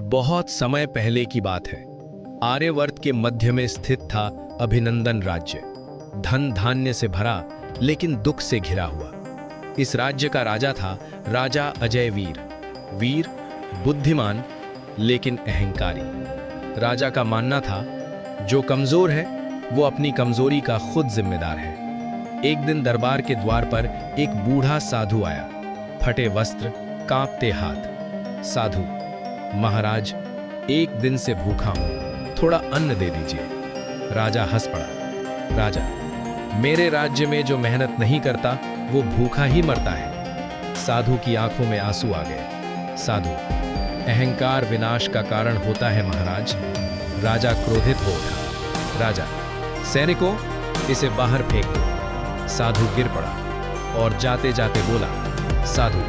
बहुत समय पहले की बात है। आर्यवर्त के मध्य में स्थित था अभिनंदन राज्य। धन धान्य से भरा लेकिन दुख से घिरा हुआ। इस राज्य का राजा था राजा अजयवीर। वीर, बुद्धिमान लेकिन अहंकारी। राजा का मानना था जो कमजोर है वो अपनी कमजोरी का खुद जिम्मेदार है। एक दिन दरबार के द्वार पर एक बूढ़ा साधु आया, फटे वस्त्र, कांपते हाथ। साधु: महाराज, एक दिन से भूखा हूं, थोड़ा अन्न दे दीजिए। राजा हंस पड़ा। राजा: मेरे राज्य में जो मेहनत नहीं करता वो भूखा ही मरता है। साधु की आंखों में आंसू आ गए। साधु: अहंकार विनाश का कारण होता है महाराज। राजा क्रोधित हो उठा। राजा: सैनिकों, इसे बाहर फेंक दो। साधु गिर पड़ा और जाते जाते बोला: साधु,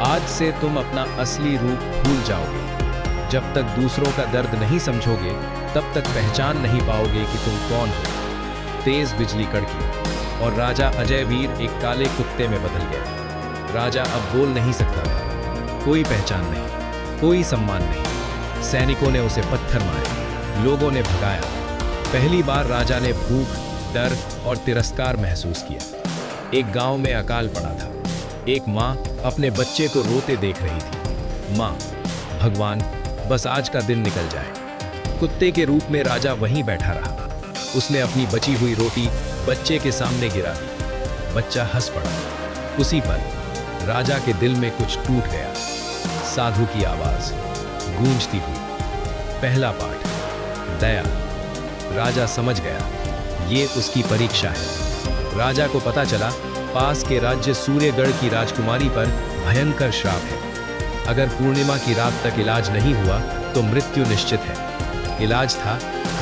आज से तुम अपना असली रूप भूल जाओगे। जब तक दूसरों का दर्द नहीं समझोगे तब तक पहचान नहीं पाओगे कि तुम कौन हो। तेज बिजली कड़की और राजा अजयवीर एक काले कुत्ते में बदल गया। राजा अब बोल नहीं सकता था। कोई पहचान नहीं, कोई सम्मान नहीं। सैनिकों ने उसे पत्थर मारे, लोगों ने भगाया। पहली बार राजा ने भूख, डर और तिरस्कार महसूस किया। एक गांव में अकाल पड़ा था। एक माँ अपने बच्चे को रोते देख रही थी। माँ: भगवान, बस आज का दिन निकल जाए। कुत्ते के रूप में राजा वहीं बैठा रहा। उसने अपनी बची हुई रोटी बच्चे के सामने गिरा दी। बच्चा हंस पड़ा। उसी पर राजा के दिल में कुछ टूट गया। साधु की आवाज गूंजती हुई। पहला पाठ, दया। राजा समझ गया, ये उसकी परीक्षा है। राजा को पता चला पास के राज्य सूर्यगढ़ की राजकुमारी पर भयंकर श्राप है। अगर पूर्णिमा की रात तक इलाज नहीं हुआ तो मृत्यु निश्चित है। इलाज था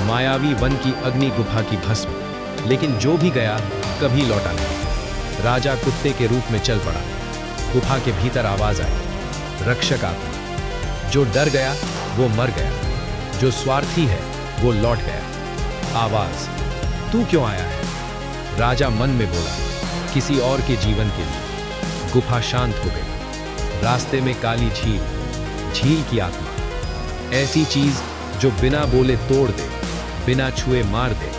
मायावी वन की अग्नि गुफा की भस्म, लेकिन जो भी गया कभी लौटा नहीं। राजा कुत्ते के रूप में चल पड़ा। गुफा के भीतर आवाज आई: रक्षक आत्मा। जो डर गया वो मर गया, जो स्वार्थी है वो लौट गया। आवाज: तू क्यों आया है? राजा मन में बोला, किसी और के जीवन के लिए। गुफा शांत हो गई। रास्ते में काली झील, झील की आत्मा। ऐसी चीज जो बिना बोले तोड़ दे, बिना छुए मार दे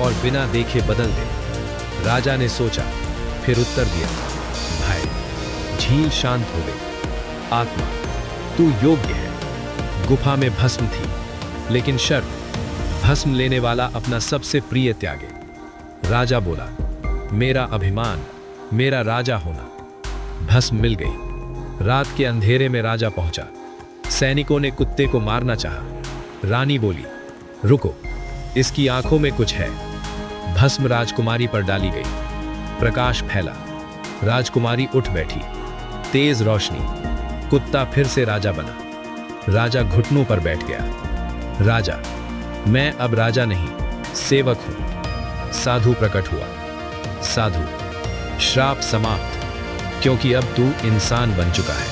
और बिना देखे बदल दे। राजा ने सोचा, फिर उत्तर दिया, भाई। झील शांत हो गई। आत्मा: तू योग्य है। गुफा में भस्म थी, लेकिन शर्त, भस्म लेने वाला अपना सबसे प्रिय त्यागे। राजा बोला, मेरा अभिमान, मेरा राजा होना। भस्म मिल गई। रात के अंधेरे में राजा पहुंचा। सैनिकों ने कुत्ते को मारना चाहा। रानी बोली, रुको, इसकी आंखों में कुछ है। भस्म राजकुमारी पर डाली गई। प्रकाश फैला। राजकुमारी उठ बैठी। तेज रोशनी। कुत्ता फिर से राजा बना। राजा घुटनों पर बैठ गया। राजा: मैं अब राजा नहीं, सेवक हूं। साधु प्रकट हुआ। साधु: श्राप समाप्त, क्योंकि अब तू इंसान बन चुका है।